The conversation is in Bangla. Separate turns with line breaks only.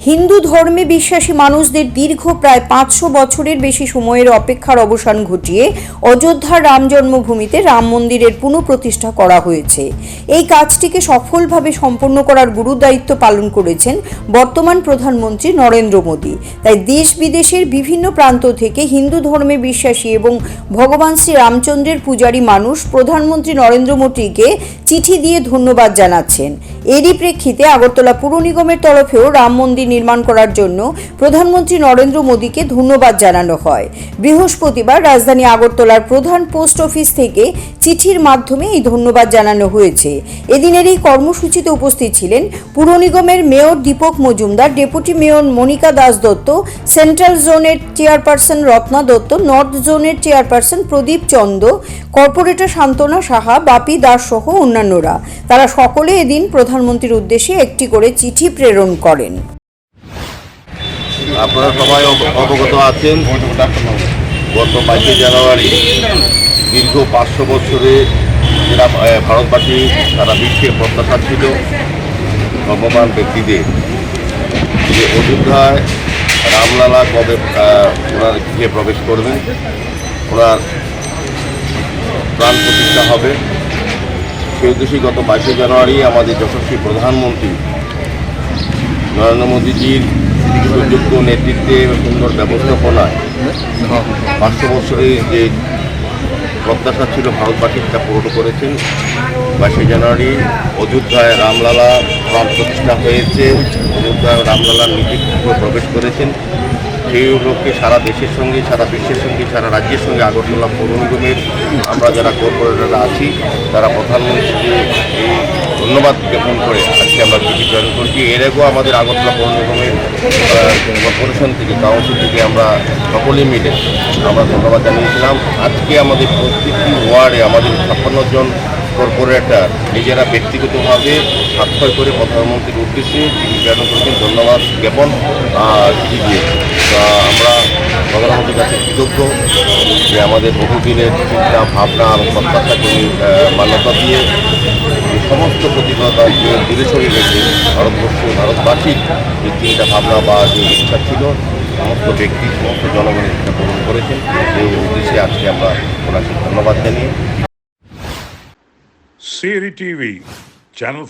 হিন্দু ধর্মে বিশ্বাসী মানুষদের দীর্ঘ প্রায় 500 বছরের বেশি সময়ের অপেক্ষার অবসান ঘটিয়ে অযোধ্যার রাম জন্মভূমিতে রাম মন্দিরের পুনঃপ্রতিষ্ঠা করা হয়েছে। এই কাজটিকে সফলভাবে সম্পন্ন করার গুরুদায়িত্ব পালন করেছেন বর্তমান প্রধানমন্ত্রী নরেন্দ্র মোদী। তাই দেশ বিদেশের বিভিন্ন প্রান্ত থেকে হিন্দু ধর্মে বিশ্বাসী এবং ভগবান শ্রী রামচন্দ্রের পূজারী মানুষ প্রধানমন্ত্রী নরেন্দ্র মোদীকে চিঠি দিয়ে ধন্যবাদ জানাচ্ছেন। এরই প্রেক্ষিতে আগরতলা পুর নিগমের তরফেও রাম মন্দির নির্মাণ করার জন্য প্রধানমন্ত্রী নরেন্দ্র মোদীকে ধন্যবাদ জানানো হয়। বৃহস্পতিবার রাজধানী আগরতলার প্রধান পোস্ট অফিস থেকে চিঠির মাধ্যমে এই ধন্যবাদ জানানো হয়েছে। এদিনের এই কর্মসূচিতে উপস্থিত ছিলেন পুর নিগমের mayor Dipak Majumdar, deputy mayor Monika Das Dutta, central জোনের চেয়ারপারসন রত্না দত্ত, নর্থ জোনের চেয়ারপারসন প্রদীপ চন্দ, কর্পোরেটর শান্তনা সাহা, বাপি দাস সহ অন্যান্যরা। তারা সকলে এদিন প্রধানমন্ত্রীর উদ্দেশ্যে একটি করে চিঠি প্রেরণ করেন।
আপনারা সবাই অবগত আছেন, গত 22 জানুয়ারি দীর্ঘ 500 বছরে যারা ভারতবাসী সারা বিশ্বের প্রত্যাশা ছিল ভগবান ব্যক্তিদের যে অযোধ্যায় রামলালা কবে ওনার গৃহে প্রবেশ করবেন, ওনার প্রাণ প্রতিষ্ঠা হবে, সেই উদ্দেশ্যে গত 22 জানুয়ারি আমাদের যশস্বী প্রধানমন্ত্রী নরেন্দ্র মোদীজির সুযোগ্য নেতৃত্বে সুন্দর ব্যবস্থাপনায় 500 বছরের যে প্রত্যাশা ছিল ভারতবাসী সেটা পূরণ করেছেন। 22 জানুয়ারি অযোধ্যায় রামলালা প্রাণ প্রতিষ্ঠা হয়েছে, অযোধ্যায় রামলালার নীতি প্রবেশ করেছেন। সেই উপলক্ষে সারা দেশের সঙ্গে, সারা বিশ্বের সঙ্গে, সারা রাজ্যের সঙ্গে আগরতলা পৌর নিগমের আমরা যারা কর্পোরেটররা আছি তারা প্রধানমন্ত্রীকে এই ধন্যবাদ জ্ঞাপন করে আজকে আমরা চিঠি প্রেরণ করছি। এর আগেও আমাদের আগরতলা পৌর নিগমের কর্পোরেশন থেকে, কাউন্সিল থেকে আমরা সকলে মিলে আমরা ধন্যবাদ জানিয়েছিলাম। আজকে আমাদের প্রত্যেকটি ওয়ার্ডে আমাদের 56 জন কর্পোরেটর নিজেরা ব্যক্তিগতভাবে স্বাক্ষর করে প্রধানমন্ত্রীর উদ্দেশ্যে চিঠি প্রেরণ করেছেন, ধন্যবাদ জ্ঞাপন চিঠি দিয়েছে। আমরা প্রধানমন্ত্রীর কাছে কৃতজ্ঞ যে আমাদের বহুদিনের চিন্তা ভাবনা এবং প্রত্যাশাকে মান্যতা দিয়ে সমস্ত প্রতিকূলতা যে দূরে সরিয়ে রেখে ভারতবাসীর যে চিন্তা ভাবনা বা যে ইচ্ছা ছিল সমস্ত ব্যক্তি, সমস্ত জনগণের ইচ্ছা পূরণ করেছেন। এই উদ্দেশ্যে আজকে আমরা ওনাকে ধন্যবাদ জানিয়ে
CRI TV channel